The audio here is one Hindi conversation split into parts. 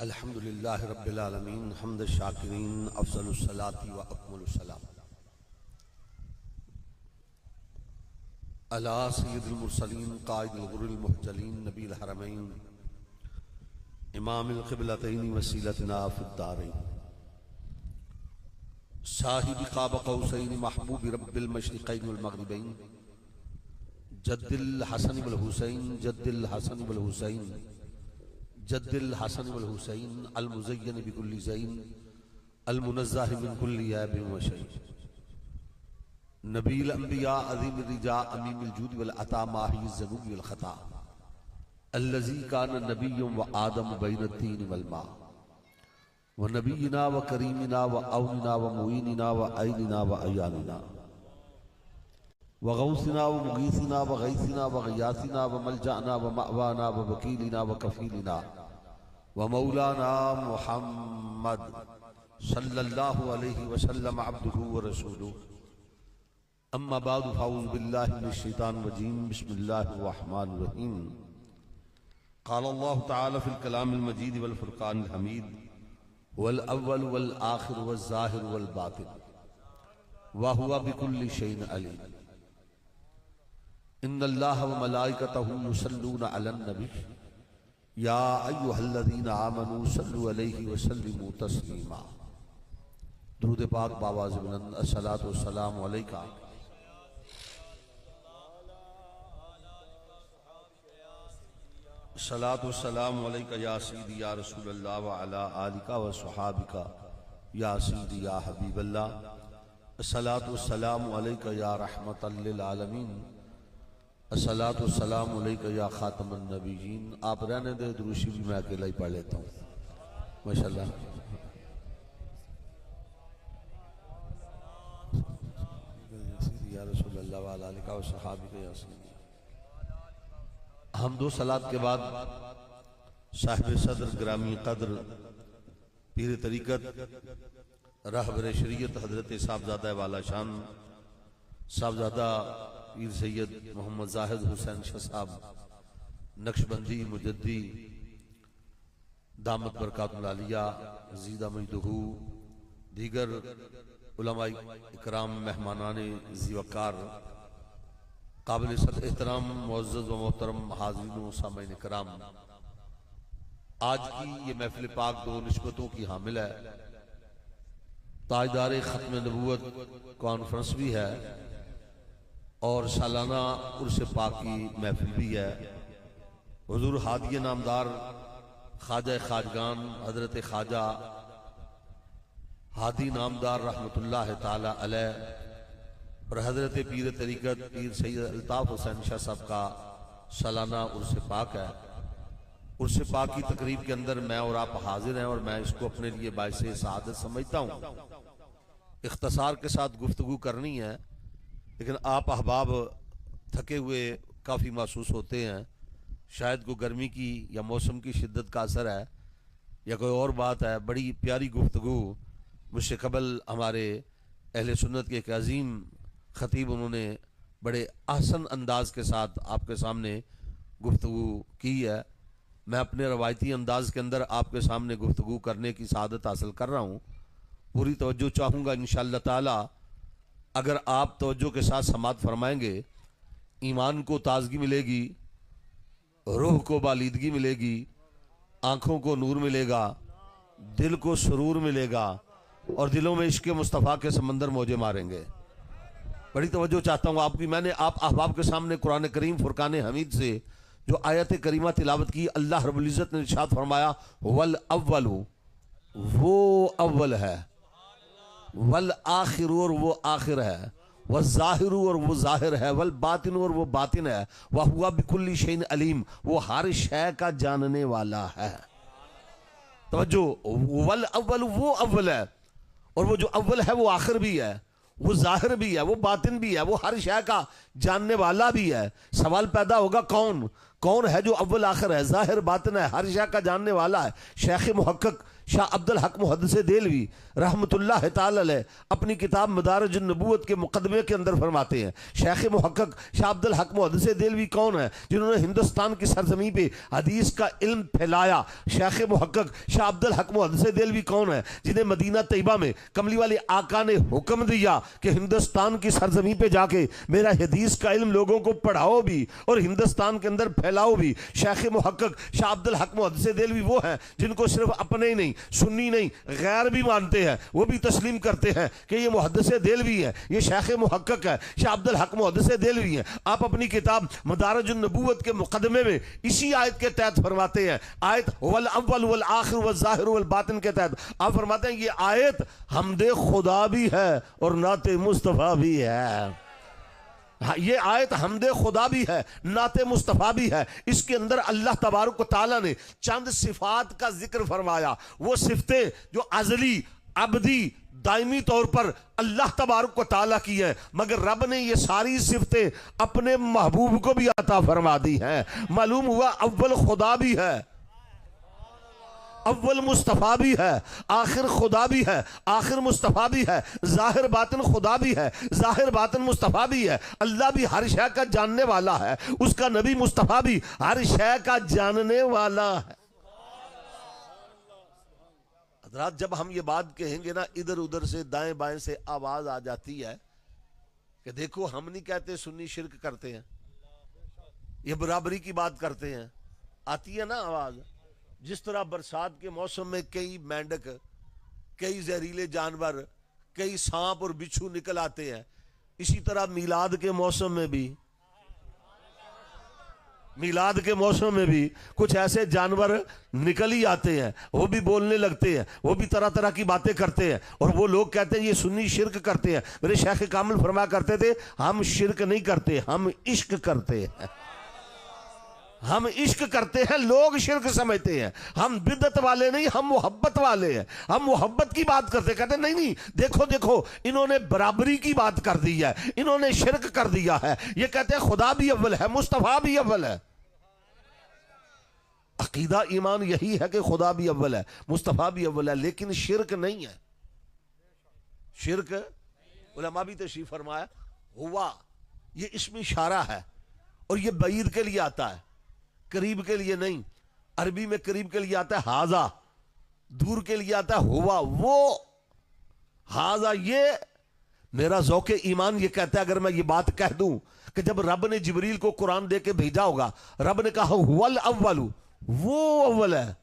अल्हम्दुलिल्लाह रब्बिल आलमीन हम्द शाकिरीन अफ़ज़लुस सलाती व अकमलुस सलाम अला सय्यिदिल मुरसलीन क़ाइदिल गुर्रिल मुहज्जलीन नबील हरमैन इमामिल क़िबलतैन वसीलतना फ़िद दारैन साहिबि क़ाब क़ौसैन महबूबि रब्बिल मशरिक़ैन वल मग़रिबैन जद्दिल हसन वल हुसैन जद्दिल हसन वल हुसैन जद्दिल हसन वल हुसैन अल मुज़य्यन बिकुल्लि ज़ैन अल मुनज़्ज़ह मिन कुल्लि ऐबिन व शैन नबील अंबिया अज़ीम रिजा अमीमुल जूद वल अता माही ज़नूब वल ख़ता अल्लज़ी कान नबिय्युम व आदम बैन तीन वल मा व नबीना व करीमिना व औनिना व मुईनिना व ऐनिना व अयानिना व गौसिना व मुगीसिना व गैसिना व गयासिना व मलजाना व मअवाना व वकीलिना व कफीलिना व मौलाना मुहम्मद सल्लल्लाहु अलैहि वसल्लम अब्दुहु व रसूलुहु अम्मा बादु फ़अऊज़ु बिल्लाहि मिनश शैतानिर रजीम बिस्मिल्लाहिर रहमानिर रहीम क़ाल अल्लाहु तआला फ़िल कलामिल मजीद वल फ़ुरक़ानिल हमीद वल अव्वल वल आखिर वल ज़ाहिर वल बातिन व हुवा बिकुल्लि शैइन अलीम इन्नल्लाह व मलाइकतहु युसल्लूना अलन नबी या अय्युहल्लज़ीना आमनू सल्लु अलैहि व सल्लिमू तस्लीमा। दुरूद पाक बावाज़ बुलंद अस्सलातु वस्सलामु अलैका अस्सलातु वस्सलामु अलैका या सय्यदी या रसूलल्लाह व अला आलिका व सहाबिका या सय्यदी या हबीबल्लाह अस्सलातु वस्सलामु अलैका या रहमतल लिल आलमीन अस्सलातु वस्सलामु अलैका या खातमन नबीयीन। आप रहने दे, दुरूशी भी मैं अकेला ही पढ़ लेता हूँ माशाअल्लाह। या रसूलल्लाह व अला आलिका व सहाबिका या सय्यदी। हम दो सलात के बाद साहिब सदर ग्रामी कद्र पीर तरीक़त रहबर शरीयत हजरत साहबजादा वाला शान साहबजादा पीर सैयद मोहम्मद जाहिद हुसैन शाह साहब नक्शबंदी मुजद्दी दामत बरकातुल आलिया ज़ीदा मजदहू दीगर उलमा इकराम मेहमानाने ज़ीवकार काबिल सद एहतराम मुअज़्ज़ज़ व मोहतरम हाज़रीन सामईन इकराम, आज की ये महफिल पाक दो निस्बतों की हामिल है। ताजदार ख़त्म नबूवत कॉन्फ्रेंस भी है और सालाना उर्स पाक की महफिल भी है। हुज़ूर हादी नामदार ख्वाजा खाजगान हजरत ख्वाजा हादी नामदार रहमतुल्लाह ताला अलैह और हजरत पीर तरीक़त पीर सैयद अल्ताफ़ हुसैन शाह साहब का सालाना उर्स पाक है। उर्स पाक की तकरीब के अंदर मैं और आप हाजिर हैं और मैं इसको अपने लिए बाइस सआदत समझता हूँ। इख्तसार के साथ गुफ्तगू करनी है, लेकिन आप अहबाब थके हुए काफ़ी महसूस होते हैं। शायद कोई गर्मी की या मौसम की शिद्दत का असर है या कोई और बात है। बड़ी प्यारी गुफ्तगू मुझसे कबल हमारे अहले सुन्नत के एक अजीम ख़तीब उन्होंने बड़े आसन अंदाज के साथ आपके सामने गुफ्तगू की है। मैं अपने रवायती अंदाज के अंदर आपके सामने गुफ्तगू करने की सआदत हासिल कर रहा हूँ। पूरी तवज्जो चाहूँगा इंशाअल्लाह ताला। अगर आप तवज्जो के साथ समात फरमाएंगे, ईमान को ताजगी मिलेगी, रूह को बालीदगी मिलेगी, आँखों को नूर मिलेगा, दिल को सुरूर मिलेगा और दिलों में इश्क़ मुस्तफ़ा के समंदर मौजे मारेंगे। बड़ी तवज्जो चाहता हूँ आपकी। मैंने आप अहबाब के सामने कुरान करीम फुरकान हमीद से जो आयत करीमा तिलावत की, अल्लाह रब्बुल इज़्ज़त ने इरशाद फरमाया वल अव्वलु, वो अव्वल है, वल आखिरु और वो आखिर है, वल ज़ाहिरु और वो ज़ाहिर है, वल बातिनु और वो बातिन है, वह हुआ बिकुल्लि शैइन अलीम, वो हर शय का जानने वाला है। तवज्जो, वल अव्वलु वो अव्वल है और वो जो अव्वल है वो आखिर भी है, वो जाहिर भी है, वो बातिन भी है, वो हर शय का जानने वाला भी है। सवाल पैदा होगा कौन कौन है जो अव्वल आखिर है, जाहिर बातिन है, हर शय का जानने वाला है। शेख मुहक्किक शाह अब्दुल हक मुहद्दिस देलवी रहमतुल्लाह ताला अलैह अपनी किताब मदारिज नबूवत के मुकदमे के अंदर फरमाते हैं, शेख मुहक्किक शाह अब्दुल हक मुहद्दिस देलवी कौन है जिन्होंने हिंदुस्तान की सरजमी पे हदीस का इल्म फैलाया? शेख मुहक्किक शाह अब्दुल हक मुहद्दिस देलवी कौन है जिन्हें मदीना तैयबा में कमली वाले आका ने हुक्म दिया कि हिंदुस्तान की सरजमी पे जाके मेरा हदीस का इल्म लोगों को पढ़ाओ भी और हिंदुस्तान के अंदर फैलाओ भी? शेख मुहक्किक शाह अब्दुल हक मुहद्दिस देलवी वो है जिनको सिर्फ अपने ही नहीं, सुन्नी नहीं, गैर भी मानते हैं, वो भी तस्लीम करते हैं कि ये मुहद्दिस देलवी है, ये शेख मुहक्किक है, शाह अब्दुल हक मुहद्दिस देलवी है। आप अपनी किताब मदारिज नबूवत के मुकदमे में इसी आयत के तहत फरमाते हैं, आयत वल अव्वल वल आखिर वल ज़ाहिर वल बातिन के तहत आप फरमाते हैं ये आयत हमदे खुदा भी है और नाते मुस्तफ़ा भी है। ये आयत हमदे खुदा भी है, नाते मुस्तफ़ा भी है। इसके अंदर अल्लाह तबारक व तआला ने चंद सिफात का जिक्र फरमाया, वो सिफतें जो अज़ली अबदी दायमी तौर पर अल्लाह तबारक व तआला की है, मगर रब ने ये सारी सिफतें अपने महबूब को भी अता फरमा दी हैं। मालूम हुआ अव्वल खुदा भी है, अव्वल मुस्तफ़ा भी है, आखिर खुदा भी है, आखिर मुस्तफ़ा भी है, ज़ाहिर बातिन खुदा भी है, ज़ाहिर बातिन मुस्तफ़ा भी है। अल्लाह भी हर शय का जानने वाला है, उसका नबी मुस्तफ़ा भी हर शय का जानने वाला है। हज़रात जब हम ये बात कहेंगे ना, इधर उधर से दाएं बाएं से आवाज आ जाती है कि देखो हम नहीं कहते सुन्नी शिरक करते हैं, ये बराबरी की बात करते हैं, आती है ना आवाज। जिस तरह बरसात के मौसम में कई मेंढक, कई जहरीले जानवर, कई सांप और बिच्छू निकल आते हैं, इसी तरह मीलाद के मौसम में भी, मीलाद के मौसम में भी कुछ ऐसे जानवर निकल ही आते हैं, वो भी बोलने लगते हैं, वो भी तरह तरह की बातें करते हैं और वो लोग कहते हैं ये सुन्नी शिरक करते हैं। मेरे शेख कामिल फरमाया करते थे हम शिरक नहीं करते, हम इश्क करते हैं, हम इश्क करते हैं, लोग शिरक समझते हैं। हम बिदत वाले नहीं, हम मोहब्बत वाले हैं, हम मोहब्बत की बात करते हैं। कहते नहीं नहीं देखो देखो इन्होंने बराबरी की बात कर दी है, इन्होंने शिरक कर दिया है। ये कहते हैं खुदा भी अव्वल है, मुस्तफ़ा भी अव्वल है। अकीदा ईमान यही है कि खुदा भी अव्वल है, मुस्तफ़ा भी अव्वल है, लेकिन शिरक नहीं है। शिरक उलमा भी तशरीफ फरमाया हुआ ये इसमें इशारा है और ये बईद के लिए आता है, करीब के लिए नहीं। अरबी में करीब के लिए आता है हाजा, दूर के लिए आता है हुआ। वो हाजा ये मेरा ज़ौक़े ईमान ये कहता है, अगर मैं ये बात कह दूं कि जब रब ने जिब्रील को कुरान दे के भेजा होगा, रब ने कहा हुवल अव्वलु, वो अव्वल है,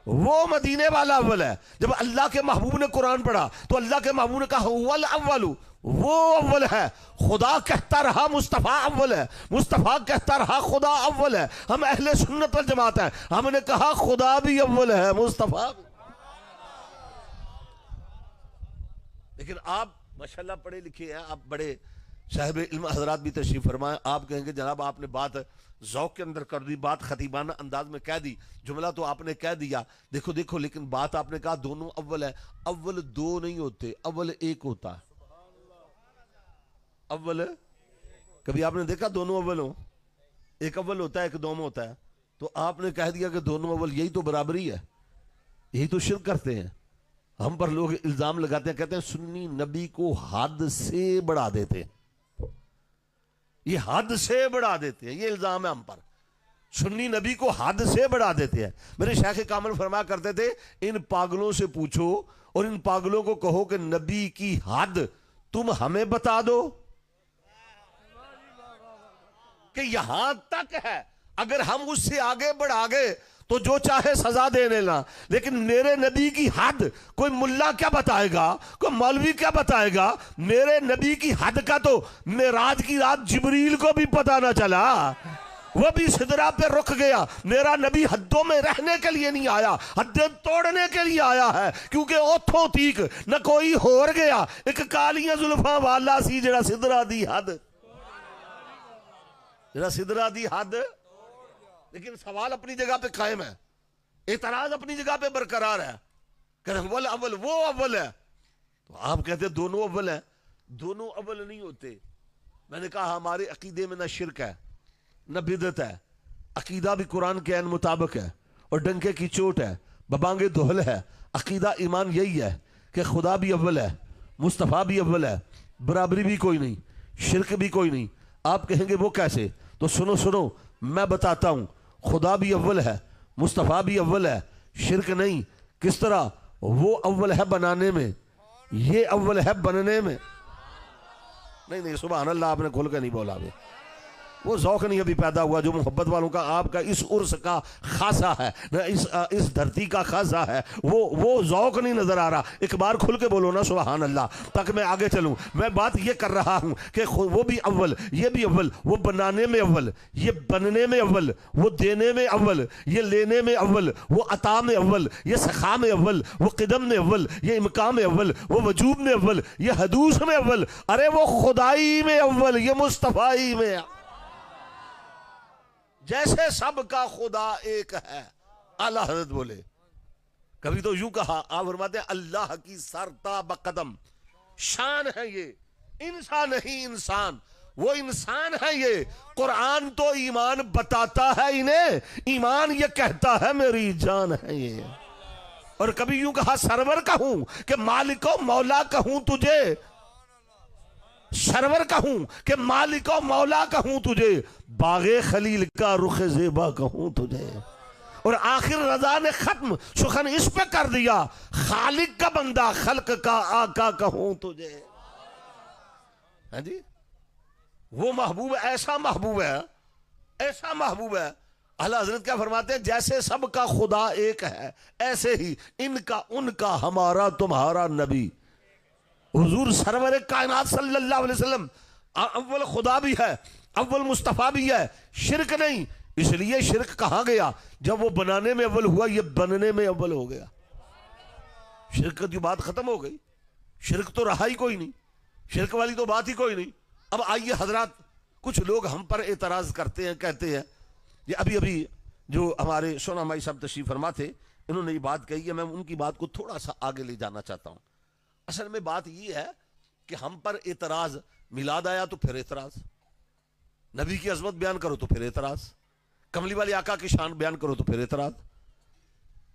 वो मदीने वाला अव्वल है। जब अल्लाह के महबूब ने कुरान पढ़ा तो अल्लाह के महबूब ने कहा हुवल अव्वलु, वो अव्वल है। खुदा कहता रहा मुस्तफ़ा अव्वल है, मुस्तफ़ा कहता रहा खुदा अव्वल है। हम अहले सुन्नत वल जमात है, हमने कहा खुदा भी अव्वल है, मुस्तफ़ा भी। लेकिन आप माशाल्लाह पढ़े लिखे हैं, आप बड़े साहिब इल्म हजरात भी तशरीफ फरमाए। आप कहेंगे जनाब आपने बात ज़ौक़ के अंदर कर दी, बात खतीबाना अंदाज में कह दी, जुमला तो आपने कह दिया। देखो देखो लेकिन बात आपने कहा दोनों अव्वल है। अव्वल दो नहीं होते, अव्वल एक होता है। अव्वल कभी आपने देखा दोनों अव्वल हो? एक अव्वल होता है, एक दोम होता है। तो आपने कह दिया कि दोनों अव्वल, यही तो बराबरी है, यही तो शिर्क करते हैं। हम पर लोग इल्जाम लगाते हैं, कहते हैं सुन्नी नबी को हद से बढ़ा देते हैं, ये हद से बढ़ा देते हैं, ये इल्जाम है हम पर। सुन्नी नबी को हद से बढ़ा देते हैं। मेरे शेख कामिल फरमाया करते थे इन पागलों से पूछो और इन पागलों को कहो कि नबी की हद तुम हमें बता दो कि यहां तक है, अगर हम उससे आगे बढ़ा गए तो जो चाहे सजा दे लेना, लेकिन मेरे नबी की हद कोई मुल्ला क्या बताएगा, कोई मौलवी क्या बताएगा। मेरे नबी की हद का तो मेराज की रात जिब्रील को भी पता ना चला, वो भी सिदरा पे रुक गया। मेरा नबी हद्दों में रहने के लिए नहीं आया, हद्दें तोड़ने के लिए आया है, क्योंकि ओथों तीक न कोई होर गया, एक कालियां जुल्फा वाला सी जड़ा सिदरा दी हद, जड़ा सिदरा दी हद। लेकिन सवाल अपनी जगह पे कायम है, एतराज अपनी जगह पे बरकरार है। अव्वल अव्वल वो अव्वल है, तो आप कहते दोनों अव्वल है। दोनों अव्वल नहीं होते। मैंने कहा हमारे अकीदे में न शिरक है न बिदत है, अकीदा भी कुरान के ऐन मुताबिक है और डंके की चोट है। बबांगे दोहल है। अकीदा ईमान यही है कि खुदा भी अव्वल है, मुस्तफ़ा भी अव्वल है, बराबरी भी कोई नहीं, शिरक भी कोई नहीं। आप कहेंगे वो कैसे? तो सुनो सुनो, मैं बताता हूं। खुदा भी अव्वल है, मुस्तफ़ा भी अव्वल है, शिरक नहीं। किस तरह? वो अव्वल है बनाने में, ये अव्वल है बनने में। नहीं नहीं, सुभान अल्लाह, आपने खुल के नहीं बोला। अभी वो ज़ौक़ नहीं अभी पैदा हुआ जो मोहब्बत वालों का आपका इस उर्स का खासा है ना, इस धरती का खासा है। वो ज़ौक़ नहीं नज़र आ रहा। एक बार खुल के बोलो ना सुभान अल्लाह, ताकि मैं आगे चलूँ। मैं बात ये कर रहा हूँ कि वो भी अव्वल, ये भी अव्वल। वो बनाने में अव्वल, ये बनने में अव्वल। वो देने में अव्वल, ये लेने में अव्वल। वो अता में अव्वल, ये सखा में अव्वल। वो क़िदम में अव्वल, ये इमकाम में अव्वल। वो वजूब में अव्वल, ये हदूस में अव्वल। अरे वो खुदाई में अव्वल, ये मुस्तफ़ाई में। जैसे सबका खुदा एक है। आला हज़रत बोले, कभी तो यूं कहा, आप फरमाते हैं अल्लाह की सरता बकदम शान है ये, इंसान नहीं इंसान, वो इंसान है ये। कुरान तो ईमान बताता है इन्हें, ईमान ये कहता है मेरी जान है ये। और कभी यूं कहा सरवर कहूं कि मालिको मौला कहूं तुझे, सरवर कहूं कि मालिको मौला कहूं तुझे, बागे खलील का रुख ज़ेबा कहूं तुझे। और आखिर रजा ने खत्म सुखन इस पे कर दिया, खालिक का बंदा खल्क का आका कहूं तुझे। है जी, वो महबूब ऐसा महबूब है, ऐसा महबूब है। आला हज़रत क्या फरमाते हैं? जैसे सबका खुदा एक है, ऐसे ही इनका उनका हमारा तुम्हारा नबी हुजूर सरवर कायनात सल्लल्लाहु अलैहि वसल्लम अव्वल खुदा भी है, अव्वल मुस्तफ़ा भी है। शिरक नहीं, इसलिए शिरक कहाँ गया? जब वो बनाने में अव्वल हुआ, ये बनने में अव्वल हो गया। शिरक की बात खत्म हो गई, शिरक तो रहा ही कोई नहीं, शिरक वाली तो बात ही कोई नहीं। अब आइए हजरात, कुछ लोग हम पर एतराज करते हैं, कहते हैं ये अभी अभी जो हमारे सोना माई साहब तशरीफ फरमा थे, इन्होंने ये बात कही है, मैं उनकी बात को थोड़ा सा आगे ले जाना चाहता हूँ। असल में बात ये है कि हम पर एतराज, मिलाद आया तो फिर एतराज, नबी की अजमत बयान करो तो फिर एतराज, कमली वाले आका की शान बयान करो तो फिर एतराज।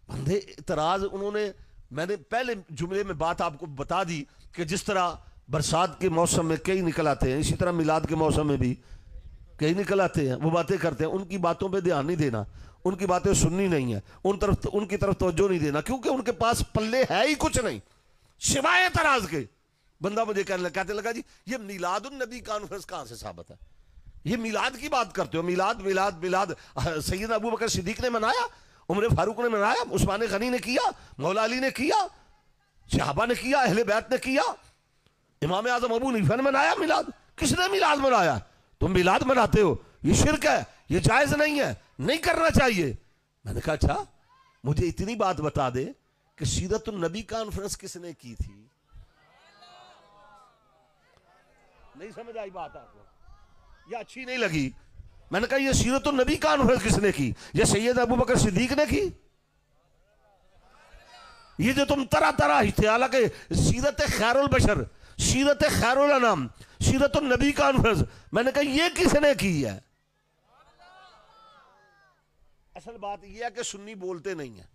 बंदे एतराज उन्होंने, मैंने पहले जुमले में बात आपको बता दी कि जिस तरह बरसात के मौसम में कई निकल आते हैं, इसी तरह मिलाद के मौसम में भी कई निकल आते हैं। वो बातें करते हैं, उनकी बातों पे ध्यान नहीं देना, उनकी बातें सुननी नहीं है, उनकी तरफ तवज्जो नहीं देना, क्योंकि उनके पास पल्ले है ही कुछ नहीं सिवाय एतराज के। बंदा मुझे कहते लगा जी ये मिलादुन नबी कॉन्फ्रेंस कहां से साबित है? ये मिलाद की बात करते हो, मिलाद मिलाद मिलाद सैयदना अबू बकर सिद्दीक ने मनाया, उमर फारूक ने मनाया, उस्मान गनी ने किया, मौला अली ने किया, सहाबा ने किया, अहले बैत ने किया, इमाम आजम अबू हनीफा ने मनाया मिलाद। किसने मिलाद मनाया? तुम मिलाद मनाते हो, ये शिरक है, ये जायज नहीं है, नहीं करना चाहिए। मैंने कहा अच्छा मुझे इतनी बात बता दे कि सीरतुन नबी कॉन्फ्रेंस किसने की थी? नहीं समझ आई बात आपको, या अच्छी नहीं लगी? मैंने कहा ये सीरतुन नबी कॉन्फ्रेंस किसने की? ये सैयद अबू बकर सिद्दीक ने की? ये जो तुम तरह तरह हालांकि सीरत खैरुल बशर, सीरत खैरुल अनाम, सीरतुन नबी कॉन्फ्रेंस, मैंने कहा ये किसने की है? असल बात यह है कि सुन्नी बोलते नहीं है।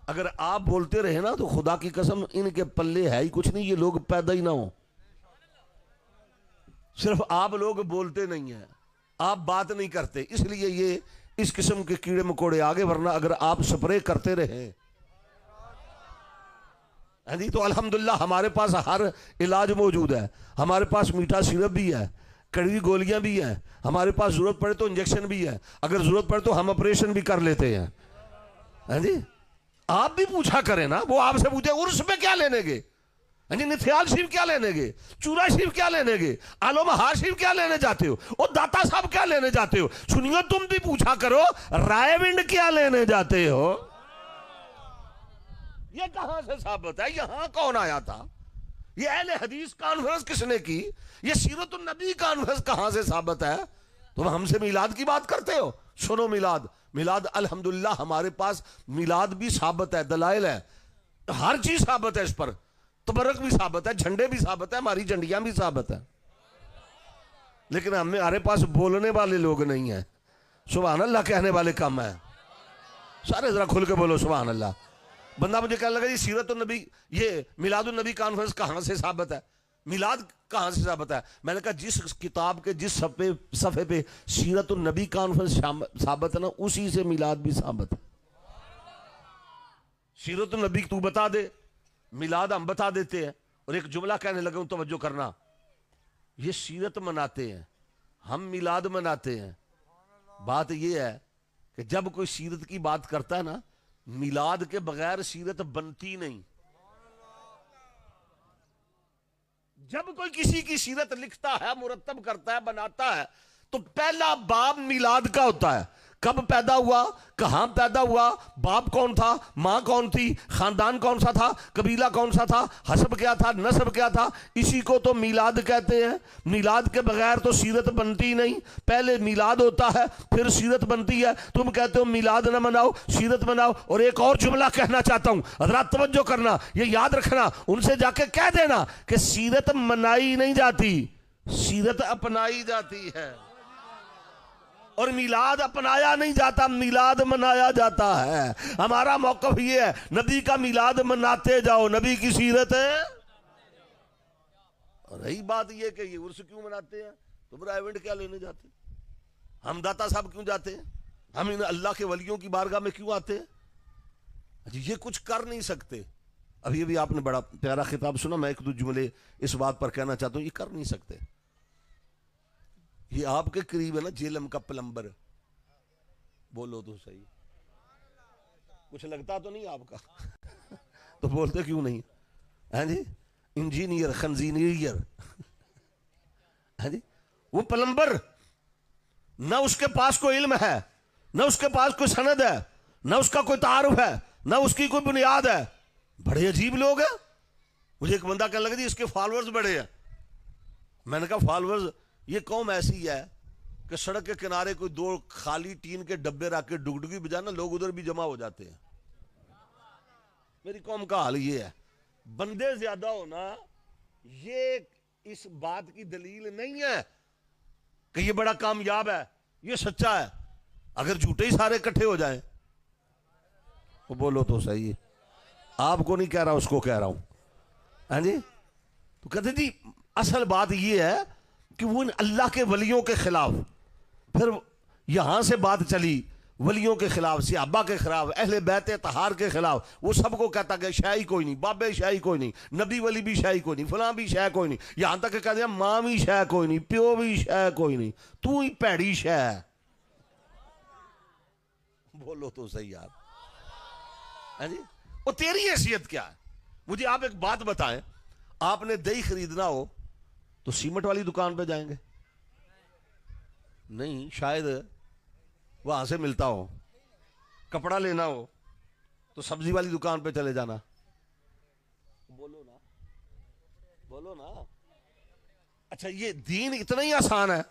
अगर आप बोलते रहे ना तो खुदा की कसम इनके पल्ले है ही कुछ नहीं, ये लोग पैदा ही ना हो। सिर्फ आप लोग बोलते नहीं हैं, आप बात नहीं करते, इसलिए ये इस किस्म के कीड़े मकोड़े आगे, वरना अगर आप स्प्रे करते रहे जी तो अल्हम्दुलिल्लाह हमारे पास हर इलाज मौजूद है। हमारे पास मीठा सिरप भी है, कड़वी गोलियां भी हैं, हमारे पास जरूरत पड़े तो इंजेक्शन भी है, अगर जरूरत पड़े तो हम ऑपरेशन भी कर लेते हैं जी। आप भी पूछा करें ना, वो आपसे पूछे उर्स पे क्या लेने गए जी, निथियाल शरीफ क्या लेने गए, चूरा शरीफ क्या लेने गए, आलो महार शरीफ क्या लेने जाते हो, और दाता साहब क्या लेने जाते हो? सुनियो तुम भी पूछा करो रायविंड क्या लेने जाते हो? ये कहां से साबित है? यहां कौन आया था? ये अहले हदीस कॉन्फ्रेंस किसने की? ये सीरतुन नबी कॉन्फ्रेंस कहां से साबित है? तुम हमसे मिलाद की बात करते हो। सुनो मिलाद, मिलाद अल्हम्दुलिल्लाह हमारे पास मिलाद भी साबित है, दलाइल है, हर चीज साबित है, इस पर तबरक भी साबित है, झंडे भी साबित है, हमारी झंडियां भी साबित है, लेकिन हमारे पास बोलने वाले लोग नहीं है। सुभान अल्लाह कहने वाले कम है। सारे जरा खुल के बोलो सुभान अल्लाह। बंदा मुझे कहने लगा जी सीरत नबी, ये मिलादुन नबी कॉन्फ्रेंस कहाँ से साबित है, मिलाद कहाँ से साबित है? मैंने कहा जिस किताब के जिस सफ़े पे सीरत नबी कॉन्फ्रेंस साबित है ना, उसी से मिलाद भी साबित है। सीरत नबी तू बता दे, मिलाद हम बता देते हैं। और एक जुमला कहने लगे हूं, तवज्जो करना, ये सीरत मनाते हैं, हम मिलाद मनाते हैं। बात यह है कि जब कोई सीरत की बात करता है ना, मिलाद के बगैर सीरत बनती नहीं। जब कोई किसी की सीरत लिखता है, मुरत्तब करता है, बनाता है, तो पहला बाब मिलाद का होता है। कब पैदा हुआ, कहां पैदा हुआ, बाप कौन था, मां कौन थी, खानदान कौन सा था, कबीला कौन सा था, हसब क्या था, नसब क्या था, इसी को तो मिलाद कहते हैं। मिलाद के बगैर तो सीरत बनती नहीं। पहले मिलाद होता है, फिर सीरत बनती है। तुम कहते हो मिलाद ना मनाओ, सीरत मनाओ। और एक और जुमला कहना चाहता हूं, हज़रात तवज्जो करना, ये याद रखना, उनसे जाके कह देना कि सीरत मनाई नहीं जाती, सीरत अपनाई जाती है। और मिलाद अपनाया नहीं जाता, मिलाद मनाया जाता है। हमारा मौक़िफ़ ये है, नबी का मिलाद मनाते जाओ, नबी की सीरत है। रही बात ये कि ये उर्स क्यों मनाते हैं, तुम इवेंट क्या लेने जाते, हम दाता साहब क्यों जाते हैं, हम इन अल्लाह के वलियों की बारगाह में क्यों आते हैं? ये कुछ कर नहीं सकते। अभी अभी आपने बड़ा प्यारा खिताब सुना, मैं एक दो जुमले इस बात पर कहना चाहता हूं, ये कर नहीं सकते। ये आपके करीब है ना जेलम का प्लम्बर, बोलो तो सही, कुछ लगता तो नहीं आपका तो बोलते क्यों नहीं है जी? इंजीनियर, खंजीनियर है जी, वो प्लम्बर, ना उसके पास कोई इल्म है, ना उसके पास कोई सनद है, ना उसका कोई तारुफ है, ना उसकी कोई बुनियाद है। बड़े अजीब लोग हैं। मुझे एक बंदा कहने लगा जी इसके फॉलोअर्स बड़े हैं। मैंने कहा फॉलोअर्स, ये कौम ऐसी है कि सड़क के किनारे कोई दो खाली टीन के डब्बे रख के डुगडुगी बजाना, लोग उधर भी जमा हो जाते हैं। मेरी कौम का हाल ये है। बंदे ज्यादा होना ये इस बात की दलील नहीं है कि ये बड़ा कामयाब है, ये सच्चा है। अगर झूठे ही सारे इकट्ठे हो जाएं, तो बोलो तो सही है, आपको नहीं कह रहा, उसको कह रहा हूं, हाँ जी। तो कहते जी असल बात यह है कि वो इन अल्लाह के वलियों के खिलाफ, फिर यहां से बात चली वलियों के खिलाफ, सिहाबा के खिलाफ, अहले बैत तहार के खिलाफ। वो सबको कहता कि शाही कोई नहीं, बाबे शाही कोई नहीं, नबी वली भी शाही कोई नहीं, फलां भी शाह कोई नहीं, यहां तक कहते हैं मां भी शाह कोई नहीं, प्यो भी शाह कोई नहीं, तू ही भैड़ी शाह। बोलो तो सही यार, है जी। वो तेरी हैसियत क्या है? मुझे आप एक बात बताएं, आपने दही खरीदना हो तो सीमेंट वाली दुकान पे जाएंगे? नहीं, शायद वहां से मिलता हो। कपड़ा लेना हो तो सब्जी वाली दुकान पे चले जाना। बोलो ना, बोलो ना। अच्छा, ये दीन इतना ही आसान है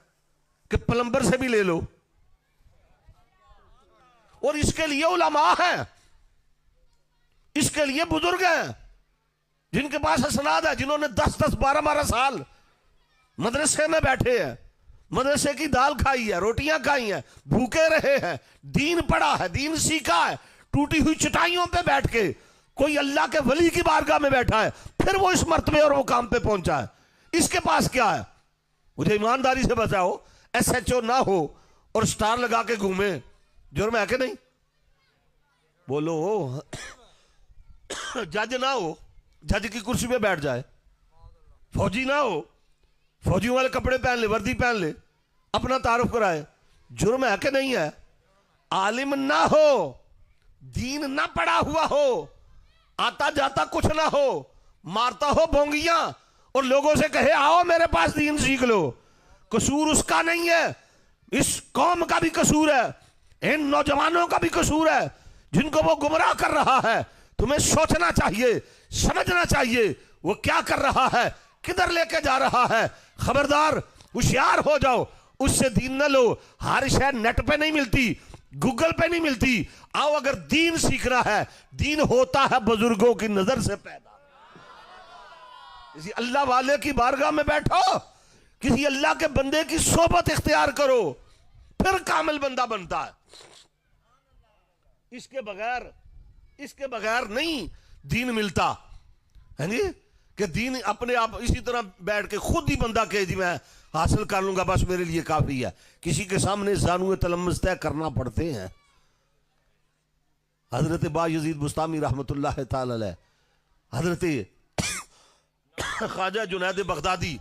कि प्लम्बर से भी ले लो, और इसके लिए उलमा है, इसके लिए बुजुर्ग हैं जिनके पास असनाद है, जिन्होंने 10-10, 12-12 साल मदरसे में बैठे हैं, मदरसे की दाल खाई है, रोटियां खाई हैं, भूखे रहे हैं, दीन पढ़ा है, दीन सीखा है। टूटी हुई चटाइयों पे बैठ के कोई अल्लाह के वली की बारगाह में बैठा है, फिर वो इस मर्तबे और वो काम पे पहुंचा है। इसके पास क्या है? मुझे ईमानदारी से बताओ, SHO ना हो और स्टार लगा के घूमे, जुर्म है कि नहीं? बोलो। जज ना हो, जज की कुर्सी पे बैठ जाए, फौजी ना हो, फौजियों वाले कपड़े पहन ले, वर्दी पहन ले, अपना तारुफ कराए, जुर्म है कि नहीं है? आलिम ना हो, दीन ना पढ़ा हुआ हो, आता जाता कुछ ना हो, मारता हो भोंगियां और लोगों से कहे आओ मेरे पास दीन सीख लो, कसूर उसका नहीं है, इस कौम का भी कसूर है, इन नौजवानों का भी कसूर है जिनको वो गुमराह कर रहा है। तुम्हें सोचना चाहिए, समझना चाहिए वो क्या कर रहा है, किधर लेके जा रहा है। खबरदार, होशियार हो जाओ, उससे दीन न लो। हर शय नेट पे नहीं मिलती, गूगल पे नहीं मिलती। आओ, अगर दीन सीखना है, दीन होता है बुजुर्गों की नजर से पैदा। किसी अल्लाह वाले की बारगाह में बैठो, किसी अल्लाह के बंदे की सोबत इख्तियार करो, फिर कामिल बंदा बनता है। इसके बगैर नहीं दीन मिलता है जी, कि दीन अपने आप इसी तरह बैठ के खुद ही बंदा कहे जी मैं हासिल कर लूंगा बस मेरे लिए काफी है। किसी के सामने जानू तलम्मुस तय करना पड़ते हैं। हजरत बायजीद बुस्तामी रहमतुल्लाह ताला अलैह, हजरत ख्वाजा जुनैद बगदादी,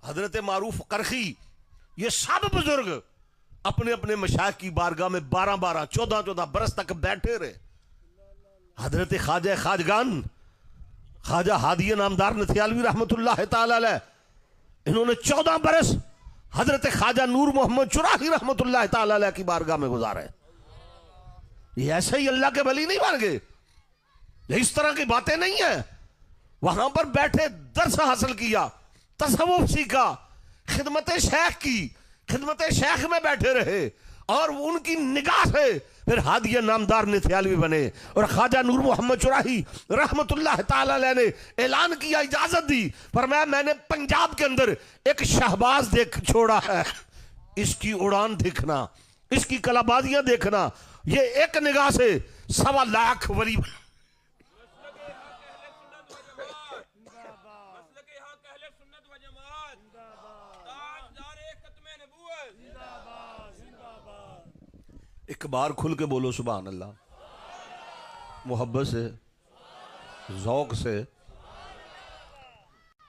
हजरत मारूफ करखी, ये सब बुजुर्ग अपने अपने मशाइख की बारगाह में 12-12 14-14 बरस तक बैठे रहे। हजरत ख्वाजा खाजगान ख्वाजा हादी नामदार नथियालवी रहमतुल्लाह ताला अलैह, इन्होंने 14 बरस हजरत ख्वाजा नूर मोहम्मद चुराही रहमतुल्लाह ताला अलैह की बारगाह में गुजारे। ये ऐसे ही अल्लाह के वली नहीं बन गए, ये इस तरह की बातें नहीं है। वहां पर बैठे दर्स हासिल किया, तसव्वुफ सीखा, खिदमत शेख की, खिदमत शेख में बैठे रहे और उनकी निगाह से फिर हादिया नामदार नथियालवी बने। और ख्वाजा नूर मोहम्मद चुराही रहमतुल्लाह ताला अलैह ने ऐलान किया, इजाजत दी, फरमाया मैंने पंजाब के अंदर एक शहबाज देख छोड़ा है, इसकी उड़ान देखना, इसकी कलाबाजियां देखना, ये एक निगाह से 1.25 लाख वली। एक बार खुल के बोलो सुभान अल्लाह, मोहब्बत से, ज़ौक़ से।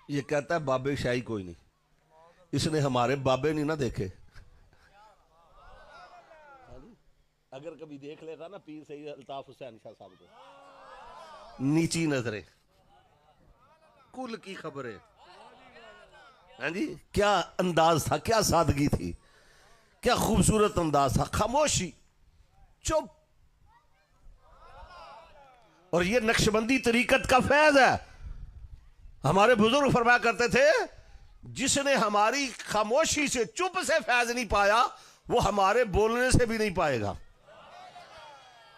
ये कहता है बाबे शाही कोई नहीं, इसने हमारे बाबे नहीं ना देखे। अगर कभी देख लेता ना पीर सैयद अल्ताफ हुसैन शाह साहब को, नीची नजरें, कुल की खबरें, हाँ जी, क्या अंदाज था, क्या सादगी थी, क्या खूबसूरत अंदाज था, खामोशी, चुप। और ये नक्शबंदी तरीकत का फैज है। हमारे बुजुर्ग फरमाया करते थे, जिसने हमारी खामोशी से, चुप से फैज नहीं पाया, वो हमारे बोलने से भी नहीं पाएगा।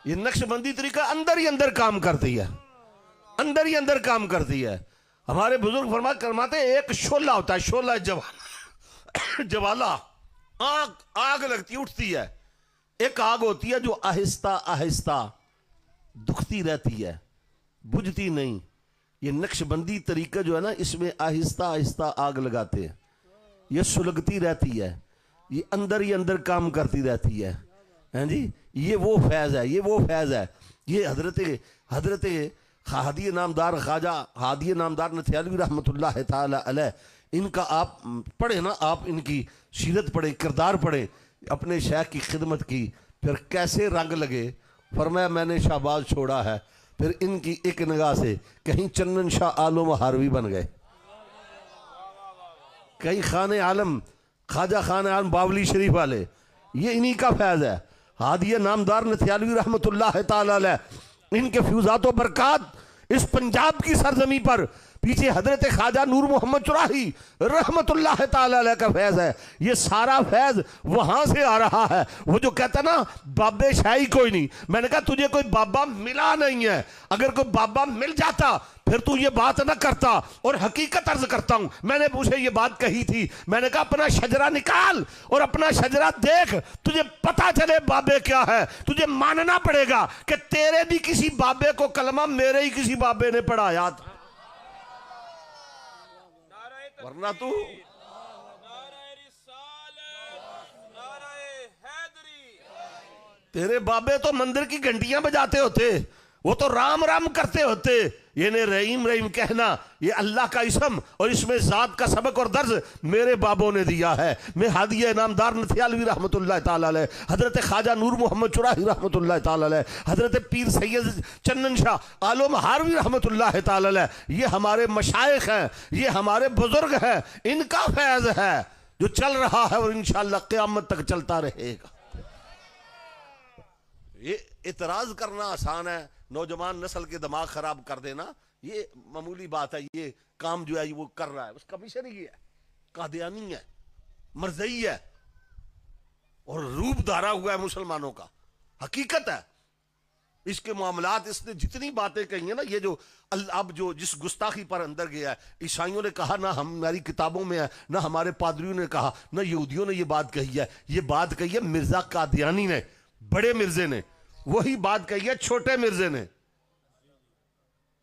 ये नक्शबंदी तरीका अंदर ही अंदर काम करती है, अंदर ही अंदर काम करती है। हमारे बुजुर्ग फरमाते एक शोला होता है, शोला जवाला, आग लगती उठती है। एक आग होती है जो आहिस्ता आहिस्ता दुखती रहती है, बुझती नहीं। ये नक्शबंदी तरीका जो है ना, इसमें आहिस्ता आहिस्ता आग लगाते हैं, ये सुलगती रहती है, ये अंदर ही अंदर काम करती रहती है। हैं जी, ये वो फैज है, ये वो फैज है। ये हजरत हादी नामदार ख्वाजा हादी नामदार नथियालवी रहमतुल्लाह ताला अलैह, इनका आप पढ़े ना, आप इनकी सीरत पढ़े, किरदार पढ़े, अपने शेख की खिदमत की, फिर कैसे रंग लगे। फरमाया मैंने शाहबाज छोड़ा है, फिर इनकी एक निगाह से कहीं चन्नन शाह आलम हारवी बन गए, कहीं खाने आलम ख्वाजा खान आलम बावली शरीफ वाले। ये इन्हीं का फैज है। हादिया नामदार नथियालवी रहमतुल्लाह ताला अलैह, इनके फ्यूजात बरकात इस पंजाब की सरजमी पर पीछे हजरत ख्वाजा नूर मोहम्मद चुराही रहमतुल्लाह ताला अलैह का फैज है। ये सारा फैज वहां से आ रहा है। वो जो कहता ना बाबे शाही कोई नहीं, मैंने कहा तुझे कोई बाबा मिला नहीं है, अगर कोई बाबा मिल जाता फिर तू ये बात ना करता। और हकीकत अर्ज करता हूं, मैंने उसे ये बात कही थी, मैंने कहा अपना शजरा निकाल और अपना शजरा देख, तुझे पता चले बाबे क्या है। तुझे मानना पड़ेगा कि तेरे भी किसी बाबे को कलमा मेरे ही किसी बाबे ने पढ़ाया था, वरना तू तेरे बाबे तो मंदिर की घंटियां बजाते होते, वो तो राम राम करते होते। ये ने रहीम रहीम कहना, ये अल्लाह का इसम और इसमें जात का सबक और दर्ज मेरे बाबों ने दिया है। मैं हादिया नामदार नथियालवी रहमतुल्लाह ताला अलैह, हजरत ख्वाजा नूर मोहम्मद चुराही रहमतुल्लाह ताला अलैह, हजरत पीर सैयद चन्नन शाह आलम हारवी रहमतुल्लाह ताला अलैह, ये हमारे मशाइख हैं, ये हमारे बुजुर्ग हैं, इनका फैज है जो चल रहा है और इंशाअल्लाह क़यामत तक चलता रहेगा। ये इतराज करना आसान है, नौजवान नस्ल के दिमाग खराब कर देना ये मामूली बात है। ये काम जो है वो कर रहा है, उसका मिशन ही है, कादियानी है, मरज़ई है और रूप धारा हुआ है मुसलमानों का। हकीकत है, इसके मामलात, इसने जितनी बातें कही हैं ना, ये जो अब जो जिस गुस्ताखी पर अंदर गया है, ईसाइयों ने कहा ना हमारी किताबों में है, ना हमारे पादरियों ने कहा, ना यहूदियों ने ये बात कही है। ये बात कही है मिर्जा कादियानी ने, बड़े मिर्जे ने। वही बात कही है छोटे मिर्जे ने।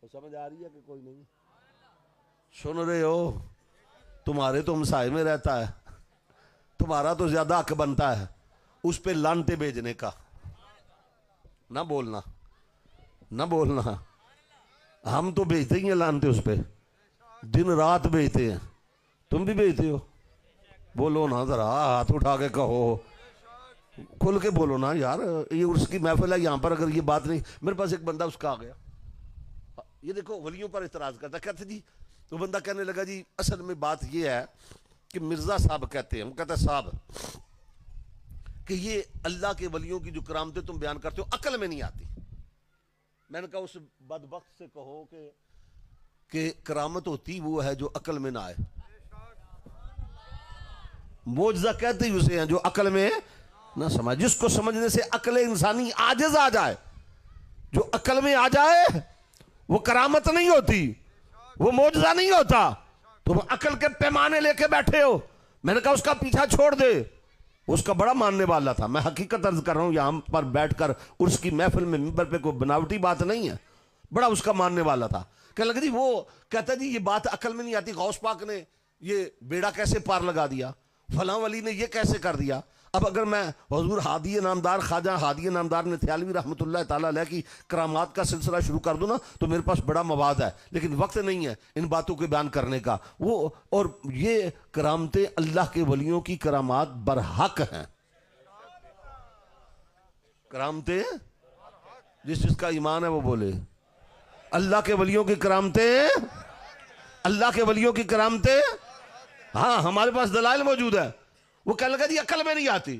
तो समझ आ रही है कि कोई नहीं सुन रहे हो? तुम्हारे तो हमसाए में रहता है, तुम्हारा तो ज्यादा हक बनता है उस पे लानते भेजने का। ना बोलना, ना बोलना। हम तो भेजते ही हैं लानते उस पे, दिन रात भेजते हैं। तुम भी भेजते हो? बोलो ना जरा, हाथ उठा के कहो, खुल के बोलो ना यार। ये उसकी महफिल है यहाँ पर। अगर ये बात नहीं, मेरे पास एक बंदा उसका आ गया, ये देखो वलियों पर इतराज करता, कहते जी, तो बंदा कहने लगा जी असल में बात ये है कि मिर्जा साहब कहते हैं, हम कहते हैं साहब कि ये अल्लाह के वलियों की जो करामतें तुम बयान करते हो अकल में नहीं आती। मैंने कहा उस बदबख्त से कहो कि करामत होती वो है जो अकल में ना आए। मोजज़ा कहते ही उसे हैं जो अकल में ना समझ, जिसको समझने से अकल इंसानी आजिज आ जाए। जो अकल में आ जाए वो करामत नहीं होती, वो मोजज़ा नहीं होता। तुम अकल के पैमाने लेके बैठे हो। मैंने कहा उसका पीछा छोड़ दे। उसका बड़ा मानने वाला था, मैं हकीकत अर्ज कर रहा हूं यहां पर बैठकर, उसकी महफिल में मिंबर पे कोई बनावटी बात नहीं है, बड़ा उसका मानने वाला था। कहने लगा जी, वो कहता जी ये बात अकल में नहीं आती, गौस पाक ने ये बेड़ा कैसे पार लगा दिया, फलां वली ने ये कैसे कर दिया। अब अगर मैं हुजूर हादी नामदार ख्वाजा हादी नामदार ने थियालवी रहमतुल्लाह ताला अलैह की करामात का सिलसिला शुरू कर दूं ना तो मेरे पास बड़ा मवाद है, लेकिन वक्त नहीं है इन बातों के बयान करने का। वो और ये करामतें अल्लाह के वलियों की करामात बरहक हैं। करामतें जिसका ईमान है वो बोले अल्लाह के वलियों की करामतें, अल्लाह के वलियों की करामतें। हाँ, हमारे पास दलाइल मौजूद है। वो कहने लगा जी अकल में नहीं आती,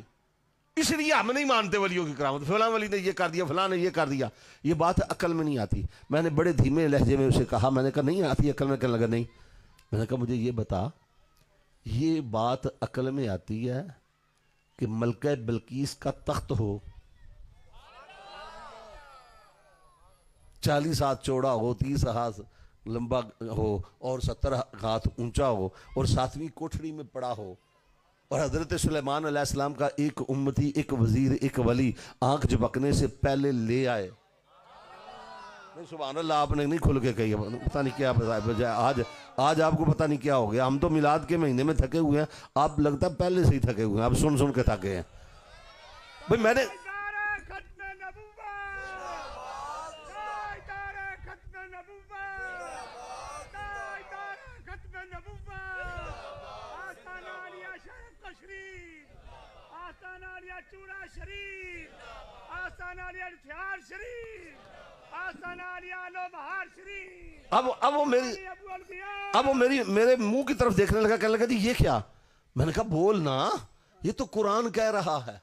इसलिए हम नहीं मानते वलियों की करामत, फलां वली ने ये कर दिया, फलां ने ये कर दिया, ये बात अकल में नहीं आती। मैंने बड़े धीमे लहजे में उसे कहा, मैंने कहा नहीं आती अकल में। कहने लगा नहीं। मैंने कहा मुझे ये बता, ये बात अकल में आती है कि मलका बिल्कीस का तख्त हो, 40 हाथ चौड़ा हो, 30 हाथ लंबा हो और 70 हाथ ऊंचा हो और 7वीं कोठरी में पड़ा हो, और हजरत सुलेमान अलैहिस्सलाम का एक उम्मती, एक वजीर, एक वली आंख झपकने से पहले ले आए। नहीं सुभान अल्लाह, आपने नहीं खुल के कही, पता नहीं क्या बजाय आज आपको पता नहीं क्या हो गया। हम तो मिलाद के महीने में थके हुए हैं, आप लगता है पहले से ही थके हुए हैं, आप सुन सुन के थके हैं। भाई मैंने अब वो मेरे मुंह की तरफ देखने लगा, कहने लगा जी ये क्या। मैंने कहा बोल ना, ये तो कुरान कह रहा है,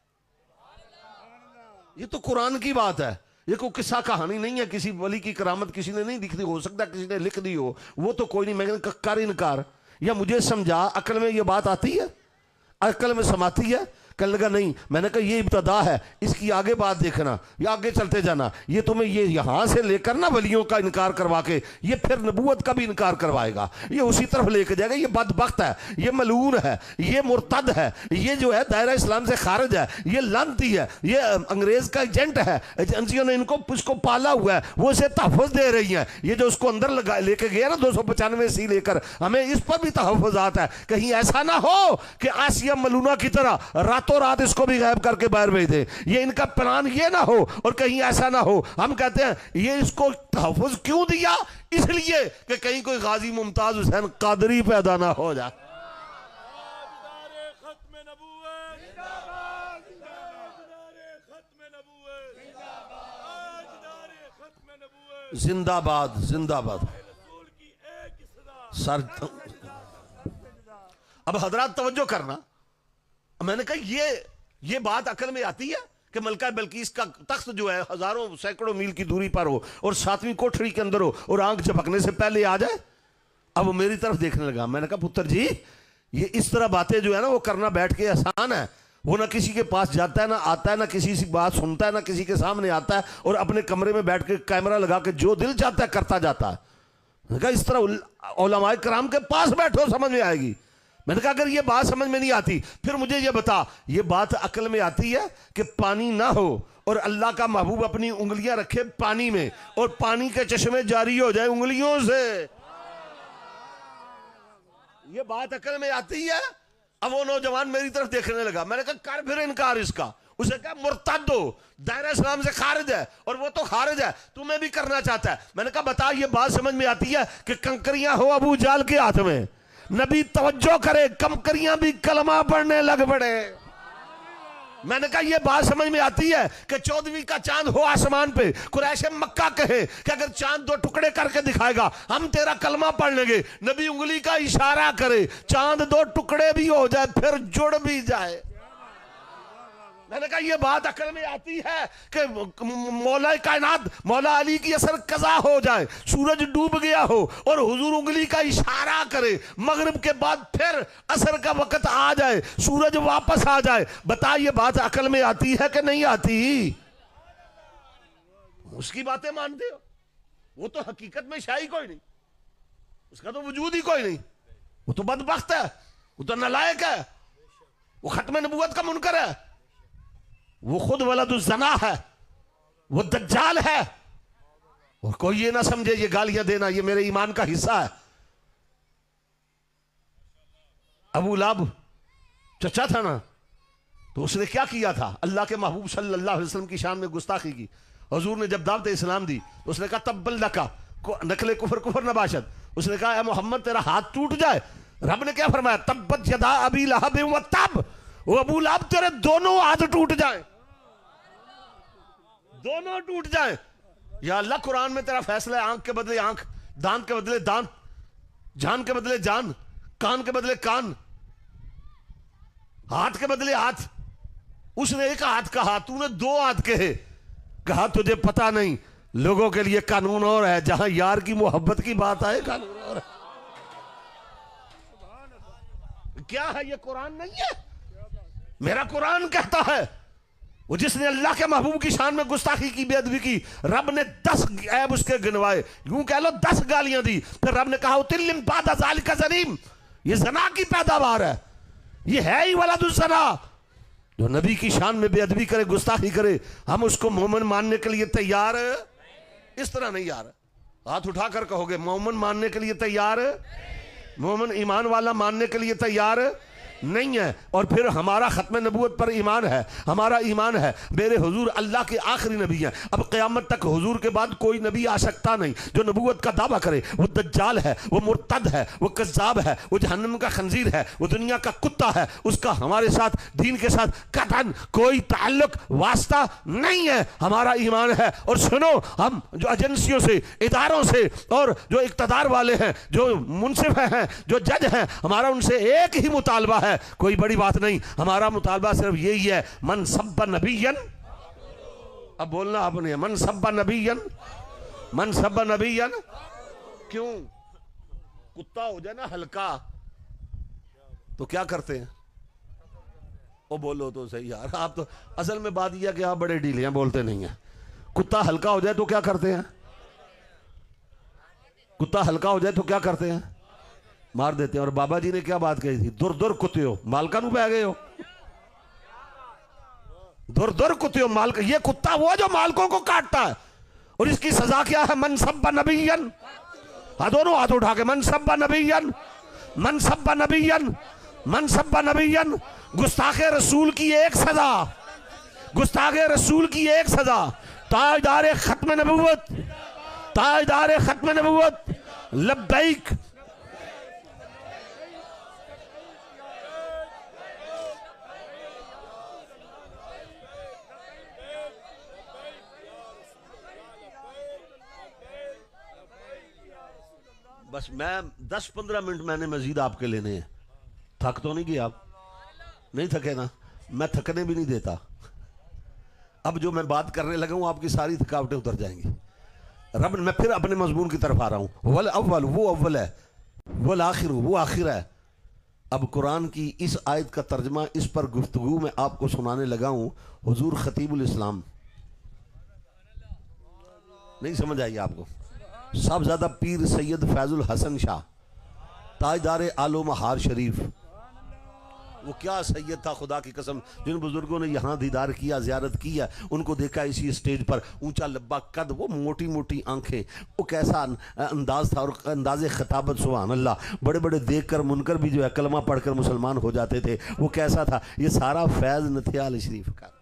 ये तो कुरान की बात है, ये कोई किस्सा कहानी नहीं है। किसी वली की करामत किसी ने नहीं लिख दी, हो सकता है किसी ने लिख दी हो, वो तो कोई नहीं। मैं कर इनकार, या मुझे समझा अकल में ये बात आती है, अकल में समाती है। कहने लगा नहीं। मैंने कहा ये इब्तदा है, इसकी आगे बात देखना, या आगे चलते जाना। ये तुम्हें ये यहां से लेकर ना वलियों का इनकार करवा के ये फिर नबूवत का भी इनकार करवाएगा, ये उसी तरफ लेके जाएगा। ये बदबख्त है, ये मलून है, ये मुर्तद है, ये जो है दायरा इस्लाम से खारिज है, ये लानती है, ये अंग्रेज का एजेंट है, एजेंसियों ने इसको पाला हुआ है, वो इसे तहफ़्फ़ुज़ दे रही है। ये जो उसको अंदर लगा लेके गया ना 295 लेकर, हमें इस पर भी तहफ़्फ़ुज़ात है। कहीं ऐसा ना हो कि आसिया मलूना की तरह रातों रात इसको भी गायब करके बाहर भेज दे। ये इनका प्लान ये ना हो, और कहीं ऐसा ना हो। हम कहते हैं ये इसको तहफ़्फ़ुज़ क्यों दिया, इसलिए कि कहीं कोई गाजी मुमताज हुसैन कादरी पैदा ना हो जाए। जिंदाबाद जिंदाबाद। सर अब हजरात तवज्जो करना, मैंने कहा ये बात अकल में आती है कि मलका बिल्कीस का तख्त जो है हजारों सैकड़ों मील की दूरी पर हो और 7वीं कोठरी के अंदर हो और आंख झपकने से पहले आ जाए। अब वो मेरी तरफ देखने लगा। मैंने कहा पुत्र जी, ये इस तरह बातें जो है ना वो करना बैठ के आसान है, वो ना किसी के पास जाता है, ना आता है, ना किसी से बात सुनता है, ना किसी के सामने आता है, और अपने कमरे में बैठ के कैमरा लगा के जो दिल चाहता है करता जाता है। मैंने कहा इस तरह उलमाए कराम के पास बैठो, समझ में आएगी। मैंने कहा अगर ये बात समझ में नहीं आती फिर मुझे ये बता, ये बात अकल में आती है कि पानी ना हो और अल्लाह का महबूब अपनी उंगलियां रखे पानी में और पानी के चश्मे जारी हो जाए उंगलियों से? ये बात अकल में आती है? अब वो नौजवान मेरी तरफ देखने लगा। मैंने कहा कर फिर इनकार इसका। उसे कहा मुर्तद हो, दायरा इस्लाम से खारिज है, और वो तो खारिज है, तुम्हें भी करना चाहता है। मैंने कहा बता ये बात समझ में आती है कि कंकरियां हो अबू जाल के हाथ में, नबी तवज्जो करे, कंकरियां भी कलमा पढ़ने लग पड़े। मैंने कहा ये बात समझ में आती है कि 14वीं का चांद हो आसमान पे, कुरैश मक्का कहे कि अगर चांद 2 टुकड़े करके दिखाएगा हम तेरा कलमा पढ़ लेंगे, नबी उंगली का इशारा करे, चांद 2 टुकड़े भी हो जाए फिर जुड़ भी जाए। मैंने कहा ये बात अकल में आती है कि मौला कायनात मौला अली की असर कजा हो जाए, सूरज डूब गया हो और हुजूर उंगली का इशारा करे, मगरिब के बाद फिर असर का वक्त आ जाए, सूरज वापस आ जाए। बता ये बात अकल में आती है कि नहीं आती? उसकी बातें मानते हो? वो तो हकीकत में शाही कोई नहीं, उसका तो वजूद ही कोई नहीं, वो तो बदबख्त है, वो तो नालायक है, वो खत्म नबूवत का मुनकर है, वो खुद वलदुज़्ज़ना है, वो दज्जाल है। और कोई ये ना समझे ये गालियां देना ये मेरे ईमान का हिस्सा है। अबू लहब चचा था ना, तो उसने क्या किया था? अल्लाह के महबूब सल्लल्लाहु अलैहि वसल्लम की शान में गुस्ताखी की। हुजूर ने जब दावत इस्लाम दी तो उसने कहा तब्बल लका, नकले कुफर कुफर नबाशत। उसने कहा ए मोहम्मद तेरा हाथ टूट जाए। रब ने क्या फरमाया? तब्बत यदा अबी लहब व तब, वो अबू लहब तेरे दोनों हाथ टूट जाए, दोनों टूट जाए। या अल्लाह कुरान में तेरा फैसला है, आंख के बदले आंख, दांत के बदले दांत, जान के बदले जान, कान के बदले कान, हाथ के बदले हाथ। उसने एक हाथ कहा, तूने 2 हाथ कहे। कहा तुझे पता नहीं, लोगों के लिए कानून और है, जहां यार की मोहब्बत की बात आए कानून और है। क्या है ये? कुरान नहीं है, मेरा कुरान कहता है वो जिसने अल्लाह के महबूब की शान में गुस्ताखी की, बेअदबी की, रब ने 10 ऐब उसके गिनवाए, यूं कह लो 10 गालियां दी। फिर रब ने कहा उतिल्लिम बादा ज़ालिका ज़नीम, ये जना की पैदावार है, ये है ही वलदुज़्ज़ना। जो नबी की शान में बेअदबी करे, गुस्ताखी करे, हम उसको मोमिन मानने के लिए तैयार? इस तरह नहीं यार, हाथ उठाकर कहोगे मोमिन मानने के लिए तैयार? मोमिन ईमान वाला मानने के लिए तैयार नहीं है। और फिर हमारा खत्म नबूवत पर ईमान है, हमारा ईमान है मेरे हुजूर अल्लाह के आखिरी नबी हैं। अब क़यामत तक हुजूर के बाद कोई नबी आ सकता नहीं जो नबूवत का दावा करे। वो दज्जाल है, वो मुर्तद है, वो कज़्ज़ाब है, वो जहन्नम का खंजीर है, वो दुनिया का कुत्ता है। उसका हमारे साथ, दीन के साथ कतन कोई ताल्लुक वास्ता नहीं है। हमारा ईमान है। और सुनो, हम जो एजेंसियों से, इदारों से, और जो इक़्तिदार वाले हैं, जो मुनसिफ हैं, जो जज हैं, हमारा उनसे एक ही मुतालबा है, कोई बड़ी बात नहीं। हमारा मुतालबा सिर्फ यही है, मन सब्बा नबियन, अब बोलना आपने, मन सब्बा नबियन, मन सब्बा नबियन। क्यों? कुत्ता हो जाए ना हल्का तो क्या करते हैं? वो बोलो तो सही यार, आप तो असल में बात यह कि आप बड़े ढीले हैं, बोलते नहीं हैं। कुत्ता हल्का हो जाए तो क्या करते हैं? कुत्ता हल्का हो जाए तो क्या करते हैं? मार देते हैं। और बाबा जी ने क्या बात कही थी? दुर दुर कुत्ते हो, मालका नु पै गए हो, दुर दुर कुत्ते हो मालक। ये कुत्ता वो जो मालकों को काटता है, और इसकी सजा क्या है? मन सब्बा नबियन, दोनों हाथ उठा के, मन सब्बा नबियन, मन सब्बा नबियन, मन सब्बा नबियन। गुस्ताखे रसूल की एक सजा, गुस्ताखे रसूल की एक सजा, ताजदार खत्म नबूवत, ताजदार खत्म नबूवत, लब्बैक। बस मैं 10-15 मिनट मैंने मजीद आपके लेने हैं। थक तो नहीं गए आप? नहीं थके ना? मैं थकने भी नहीं देता। अब जो मैं बात करने लगा हूं आपकी सारी थकावटें उतर जाएंगी। रब, मैं फिर अपने मजमून की तरफ आ रहा हूं। वल अव्वल वो अव्वल है, वल आखिर वो आखिर है, अब कुरान की इस आयत का तर्जमा, इस पर गुफ्तगू मैं आपको सुनाने लगा हूं। हुजूर खतीबुल इस्लाम, नहीं समझ आई आपको? साहबजादा पीर सैयद फैजुल हसन शाह, ताजदार आलो महार शरीफ, वो क्या सैयद था खुदा की कसम। जिन बुजुर्गों ने यहाँ दीदार किया, ज़ियारत किया, उनको देखा इसी स्टेज पर, ऊंचा लब्बा कद, वो मोटी मोटी आंखें, वो कैसा अंदाज था और अंदाज़े खताबत, सुभान अल्लाह। बड़े बड़े देख कर मुनकर भी जो है कलमा पढ़कर मुसलमान हो जाते थे, वो कैसा था। ये सारा फैज़ नथियाल शरीफ का।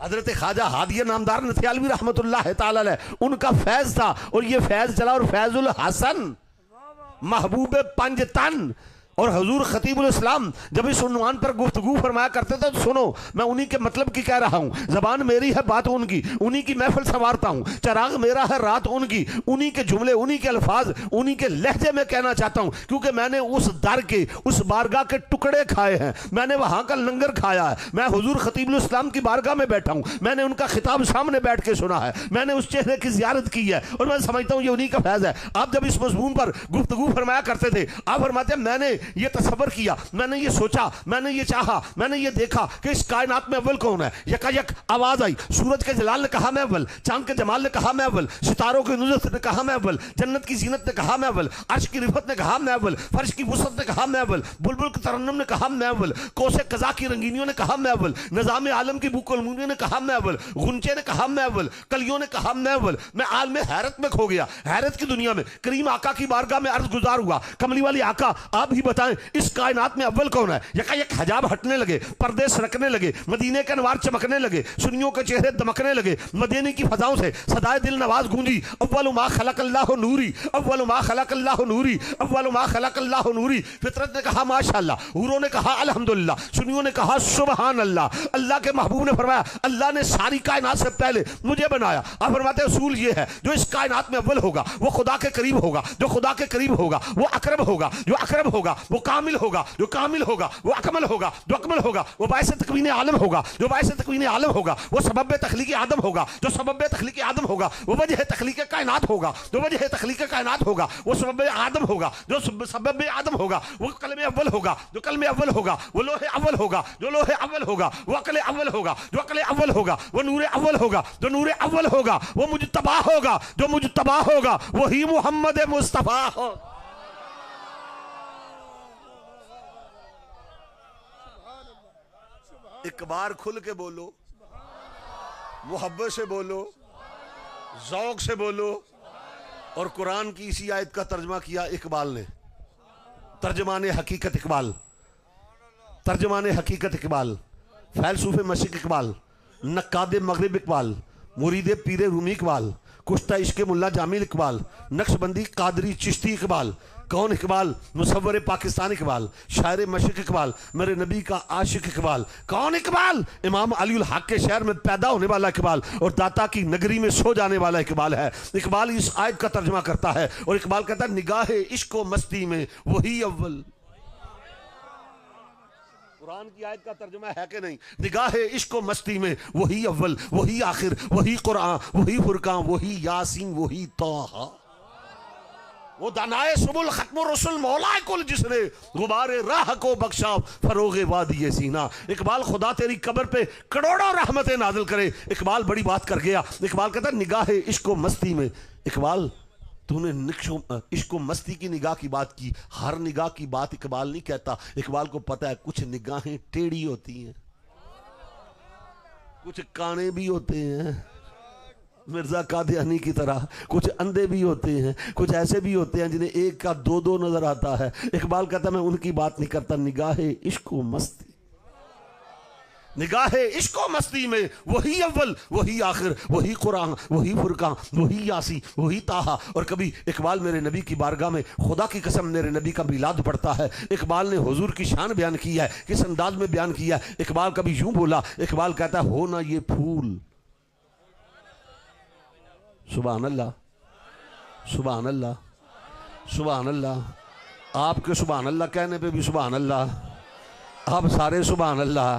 हजरत ख्वाजा हादिया नामदार नथियालवी रहमतुल्लाह ताला अलैह, उनका फैज़ था और ये फैज़ चला। और फैजुल हसन महबूब पंजतन और हुजूर खतीबुल इस्लाम जब इस उन्वान पर गुफ्तगू फरमाया करते थे, तो सुनो, मैं उन्हीं के मतलब की कह रहा हूँ। जबान मेरी है, बात उनकी, उन्हीं की महफिल संवारता हूँ। चराग मेरा है, रात उनकी, उन्हीं के जुमले, उन्हीं के अल्फाज, उन्हीं के लहजे में कहना चाहता हूँ। क्योंकि मैंने उस दर के, उस बारगाह के टुकड़े खाए हैं, मैंने वहाँ का लंगर खाया है। मैं हुजूर खतीबुल इस्लाम की बारगाह में बैठा हूँ, मैंने उनका खिताब सामने बैठ के सुना है, मैंने उस चेहरे की ज़ियारत की है और मैं समझता हूँ ये उन्हीं का फैज़ है। आप जब इस मज़मून पर गुफ्तगू फरमाया करते थे, आप फरमाते हैं मैंने ये तसव्वुर किया, मैंने ये सोचा, मैंने ये चाहा, मैंने ये देखा कि इस कायनात में अव्वल कौन है। यकायक आवाज आई, सूरज के जलाल ने कहा मैं अव्वल, चांद के जमाल ने कहा मैं अव्वल, सितारों की नुज़रत ने कहा मैं अव्वल, जन्नत की जीनत ने कहा मैं अव्वल, अर्श की रिफत ने कहा मैं अव्वल, फर्श की वुसअत ने कहा मैं अव्वल, बुलबुल की तरन्नुम ने कहा मैं अव्वल, कोसे कज़ा की रंगीनियों ने कहा मैं अव्वल, निज़ाम आलम की बुकलमुनी ने कहा मैं अव्वल, गुंचे ने कहा मैं अव्वल, कलियों ने कहा मैं अव्वल। मैं आल में हैरत में खो गया, हैरत की दुनिया में करीम आका की बारगाह में अर्ज गुजार हुआ, कमली वाली आका आप ही बताएं इस कायनात में अव्वल कौन है। यकायक हजाब हटने लगे, पर्दे सरकने लगे, मदीने के अनवार चमकने लगे, सुन्नियों के चेहरे दमकने लगे, मदीने की फजाओं से सदाए दिल नवाज गूंजी, अव्वलु मा खलक़ल्लाहु नूरी, अव्वलु मा खलक़ल्लाहु नूरी, अव्वलु मा खलक़ल्लाहु नूरी। फितरत ने कहा माशाअल्लाह, हूरों ने कहा अल्हम्दुलिल्लाह, सुन्नियों ने कहा सुबहान अल्लाह। अल्लाह के महबूब ने फरमाया अल्लाह ने सारी कायनात से पहले मुझे बनाया। आप फरमाते हैं उसूल ये है, जो इस कायनात में अव्वल होगा वो खुदा के करीब होगा, जो खुदा के करीब होगा वो अकरम होगा, जो अकरम होगा वो कामिल होगा, जो कामिल होगा वो अकमल होगा, जो अकमल होगा वो बाइस तकवीन आलम होगा, जो बाइस तकवीन आलम होगा वो सबब तखलीक आदम होगा, जो सबब तखलीक आदम होगा वो वजह तखलीक कायनात होगा, जो वजह तखलीक कायनात होगा वो सबब आदम होगा, जो सबब आदम होगा वो कलमे अव्वल होगा, जो कलमे अव्वल होगा वो लोहे अव्वल होगा, जो लोहे अव्वल होगा वो अकले अव्वल होगा, जो अकले अव्वल होगा वो नूरे अव्वल होगा, जो नूरे अव्वल होगा वो मुजतबा होगा, जो मुजतबा होगा वही मुहम्मद मुस्तफा हो। एक बार खुल के बोलो, मोहब्बत से बोलो, ज़ौक़ से बोलो। और कुरान की इसी आयत का तर्जमा किया इकबाल ने, तर्जमाने हकीकत इकबाल, तर्जमाने हकीकत इकबाल, फ़ैलसूफ़े मशरिक़ इकबाल, नक्कादे मग़रिब इकबाल, मुरीदे पीरे रूमी इकबाल, कुश्ता इश्क़े मुल्ला जामिल इकबाल, नक्शबंदी कादरी चिश्ती इकबाल। कौन इकबाल? मुसव्वर पाकिस्तान इकबाल, शायर मशरिक़ इकबाल, मेरे नबी का आशिक इकबाल। कौन इकबाल? इमाम अलीउल हक के शहर में पैदा होने वाला इकबाल और दाता की नगरी में सो जाने वाला इकबाल है। इकबाल इस आयत का तर्जमा करता है और इकबाल कहता है निगाहे इश्क व मस्ती में वही अव्वल। कुरान की आयत का तर्जुमा है कि नहीं? निगाहे इश्क व मस्ती में वही अव्वल, वही आखिर, वही कुरान, वही फुरकान, वही यासीन, वही ताहा। वो दानाए सुबुल खत्म रसूल मौलाए कुल जिसने गुबारे राह को बख्शा फरोगे वादी सीना। इकबाल खुदा तेरी कब्र पे करोड़ों रहमतें नाजिल करे। इकबाल बड़ी बात कर गया। इकबाल कहता निगाहे इश्क व मस्ती में। इकबाल तूने इश्क व मस्ती की निगाह की बात की, हर निगाह की बात इकबाल नहीं कहता। इकबाल को पता है कुछ निगाहें टेढ़ी होती हैं, कुछ काने भी होते हैं मिर्जा कादियानी की तरह, कुछ अंधे भी होते हैं, कुछ ऐसे भी होते हैं जिन्हें एक का दो दो नजर आता है। इकबाल कहता मैं उनकी बात नहीं करता। निगाहे इश्क व मस्ती, निगाहे इश्क व मस्ती में वही अव्वल, वही आखिर, वही कुरान, वही फुरकान, वही यासी, वही ताहा। और कभी इकबाल मेरे नबी की बारगाह में खुदा की कसम मेरे नबी का मिलाद पढ़ता है। इकबाल ने हुजूर की शान बयान की है, किस अंदाज में बयान किया है। इकबाल कभी यूं बोला, इकबाल कहता है हो ना ये फूल, सुभान अल्लाह, सुभान अल्लाह, सुभान अल्लाह। आपके सुभान अल्लाह कहने पे भी सुभान अल्लाह, आप सारे सुभान अल्लाह।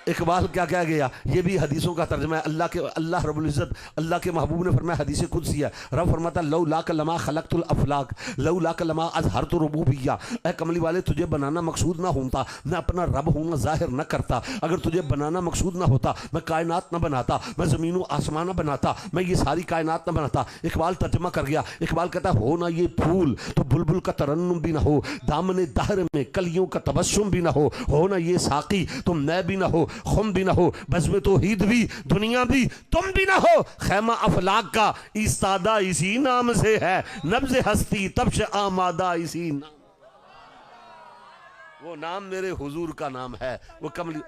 इकबाल क्या कह गया, ये भी हदीसों का तर्जमा है। अल्लाह रब्बुल इज़्ज़त, अल्लाह के महबूब ने फरमाया, हदीस कुदसी है, रब फरमाता लौ लाक लमा खलक़तुल अफ़लाक लौ लाक लमा अज़हरतु रुबूबिय्या। ऐ कमली वाले, तुझे बनाना मकसूद ना होता, मैं अपना रब हूँ ज़ाहिर न करता। अगर तुझे बनाना मकसूद ना होता, मैं कायनात न बनाता, मैं ज़मीन व आसमान न बनाता, मैं ये सारी कायनात न बनाता। इकबाल तर्जमा कर गया। इकबाल कहता है, हो ना ये फूल तो बुलबुल का तरन्नुम भी ना हो, दामने दहर में कलियों का तबस्सुम भी ना हो ना ये साकी तो मैं भी ना हो, खुम भी ना हो, बज़्म तौहीद भी, दुनिया भी, तुम भी ना हो। खैमा अफलाक का इस्तादा इसी नाम से है, नब्ज़ हस्ती तब्श आमादा इसी नाम। वो नाम मेरे हुजूर का नाम है। वो कमली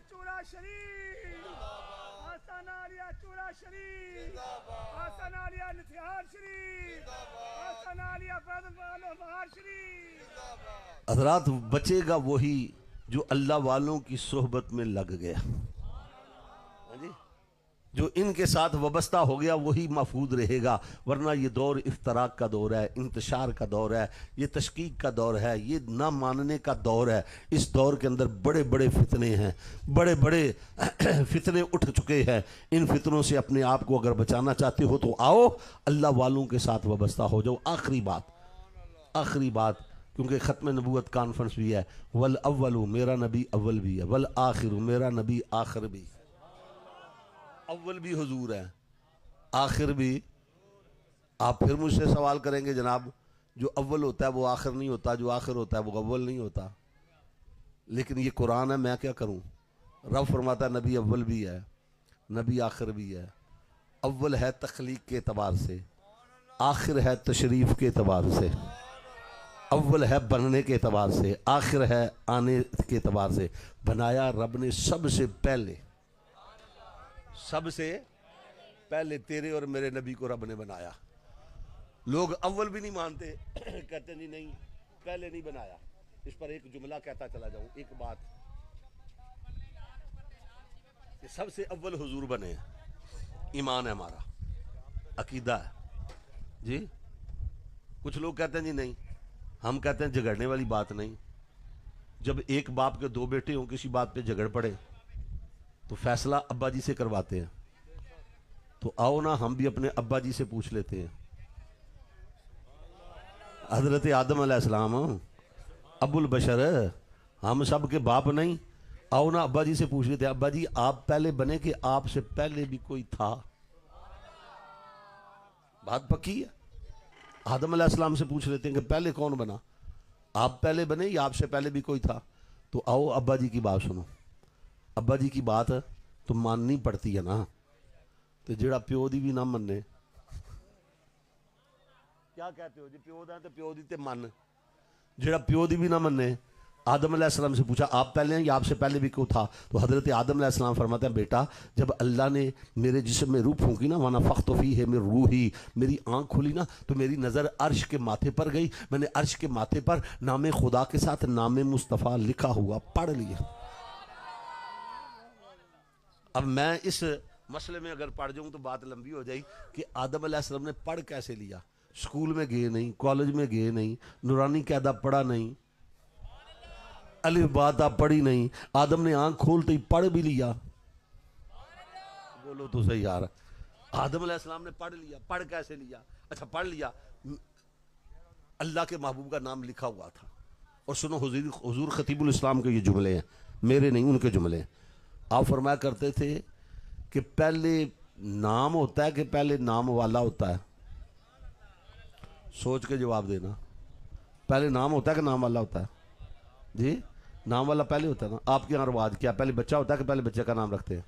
हज़रात, बचेगा वही जो अल्लाह वालों की सोहबत में लग गया। जो इनके साथ वाबस्ता हो गया वही महफूज रहेगा, वरना ये दौर इफ्तराक का दौर है, इंतशार का दौर है, ये तशकीक का दौर है, ये ना मानने का दौर है। इस दौर के अंदर बड़े बड़े फितने हैं, बड़े बड़े फितने उठ चुके हैं। इन फितनों से अपने आप को अगर बचाना चाहते हो तो आओ अल्लाह वालों के साथ वाबस्ता हो जाओ। आखिरी बात, क्योंकि ख़त्म नबूवत कॉन्फ्रेंस भी है। वल अव्वलु, मेरा नबी अव्वल भी है, वल आखिरु, मेरा नबी आखिर भी। अव्वल भी हुजूर है, आखिर भी। आप फिर मुझसे सवाल करेंगे, जनाब जो अव्वल होता है वो आखिर नहीं होता, जो आखिर होता है वो अव्वल नहीं होता। लेकिन ये कुरान है, मैं क्या करूं। रब फरमाता है नबी अव्वल भी है, नबी आखिर भी है। अव्वल है तख्लीक के एतबार से, आखिर है तशरीफ के एतबार से। अव्वल है बनने के एतबार से, आखिर है आने के एतबार से। बनाया रब ने सबसे पहले तेरे और मेरे नबी को रब ने बनाया। लोग अव्वल भी नहीं मानते, कहते नहीं पहले नहीं बनाया। इस पर एक जुमला कहता चला जाऊं, एक बात कि सबसे अव्वल हुजूर बने हैं, ईमान है हमारा, अकीदा है जी। कुछ लोग कहते हैं जी नहीं, हम कहते हैं झगड़ने वाली बात नहीं। जब एक बाप के दो बेटे हों, किसी बात पे झगड़ पड़े तो फैसला अब्बा जी से करवाते हैं। तो आओ ना हम भी अपने अब्बा जी से पूछ लेते हैं। हजरत आदम अलैहिस्सलाम अबुल बशर, हम सब के बाप नहीं। आओ ना अब्बा जी से पूछ लेते हैं, अब्बा जी आप पहले बने कि आपसे पहले भी कोई था। बात पक्की है। आदम अलैहिस्सलाम से पूछ लेते हैं कि पहले कौन बना, आप पहले बने या आपसे पहले भी कोई था। तो आओ अब्बा जी की बात सुनो। अब्बा जी की बात तो माननी पड़ती है ना। तो जेड़ा प्यो दी भी ना मन्ने, क्या कहते हो जी, प्यो दा ते प्यो दी ते मन। जेड़ा प्यो दी भी ना मन्ने, आदम अलैहिस्सलाम से पूछा आप पहले हैं या आपसे पहले भी कोई था। तो हजरत आदम अलैहिस्सलाम फरमाते हैं, बेटा जब अल्लाह ने मेरे जिस्म में रूह फूंकी ना, वना फ़ख्तु फ़ीही है मेरी रूही, मेरी आंख खुली ना, तो मेरी नज़र अर्श के माथे पर गई। मैंने अर्श के माथे पर नाम खुदा के साथ नाम मुस्तफ़ा लिखा हुआ पढ़ लिया। अब मैं इस मसले में अगर पढ़ जाऊं तो बात लंबी हो जाएगी कि आदम अलैहिस्सलाम ने पढ़ कैसे लिया। स्कूल में गए नहीं, कॉलेज में गए नहीं, नूरानी कायदा पढ़ा नहीं, अलिफ बात आप पढ़ी नहीं। आदम ने आंख खोलते ही पढ़ भी लिया। बोलो तो सही यार। आदम अलैहिस्सलाम ने पढ़ लिया। पढ़ कैसे लिया? अच्छा पढ़ लिया, अल्लाह के महबूब का नाम लिखा हुआ था। और सुनो हुजूर खतीबुल इस्लाम के ये जुमले हैं, मेरे नहीं उनके जुमले हैं। आप फरमाया करते थे कि पहले नाम होता है कि पहले नाम वाला होता है? सोच के जवाब देना। पहले नाम होता है कि नाम वाला होता है? जी नाम वाला पहले होता है ना। आपके यहाँ रिवाज क्या, पहले बच्चा होता है कि पहले बच्चे का नाम रखते हैं?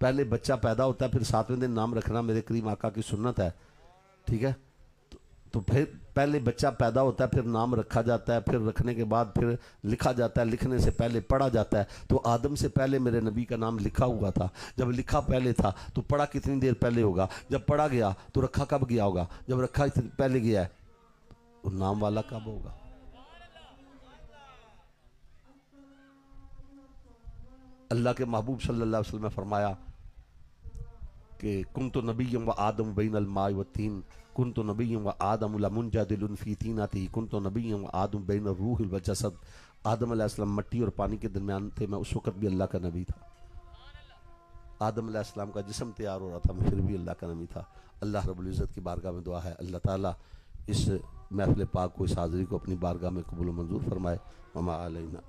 पहले बच्चा पैदा होता है, फिर 7वें दिन नाम रखना मेरे करीम आका की सुन्नत है, ठीक है। तो फिर पहले बच्चा पैदा होता है, फिर नाम रखा जाता है, फिर रखने के बाद फिर लिखा जाता है, लिखने से पहले पढ़ा जाता है। तो आदम से पहले मेरे नबी का नाम लिखा हुआ था। जब लिखा पहले था तो पढ़ा कितनी देर पहले होगा? जब पढ़ा गया तो रखा कब गया होगा? जब रखा पहले गया है तो नाम वाला कब होगा? अल्लाह के महबूब सल्लल्लाहु अलैहि वसल्लम ने फरमाया कि कुन्तु नबिय्यन व आदम बैनल माइ व तीन, कुन्तु नबिय्यन व आदम लमुनजदिलुन फी तीनाती, कुन्तु नबिय्यन व आदम बैन रूहिल व जसद। आदम अलैहिस्सलाम मट्टी और पानी के दरमियान थे, मैं उस वक़्त भी अल्लाह का नबी था। आदम अलैहिस्सलाम का जिस्म तैयार हो रहा था, फिर भी अल्लाह का नबी था। अल्लाह रब्बुल इज़्ज़त की बारगाह में दुआ है अल्लाह ताला इस महफ़िल पाक को, इस हाज़िरी को अपनी बारगाह में कबूल मंजूर फरमाए। वमा अलैना।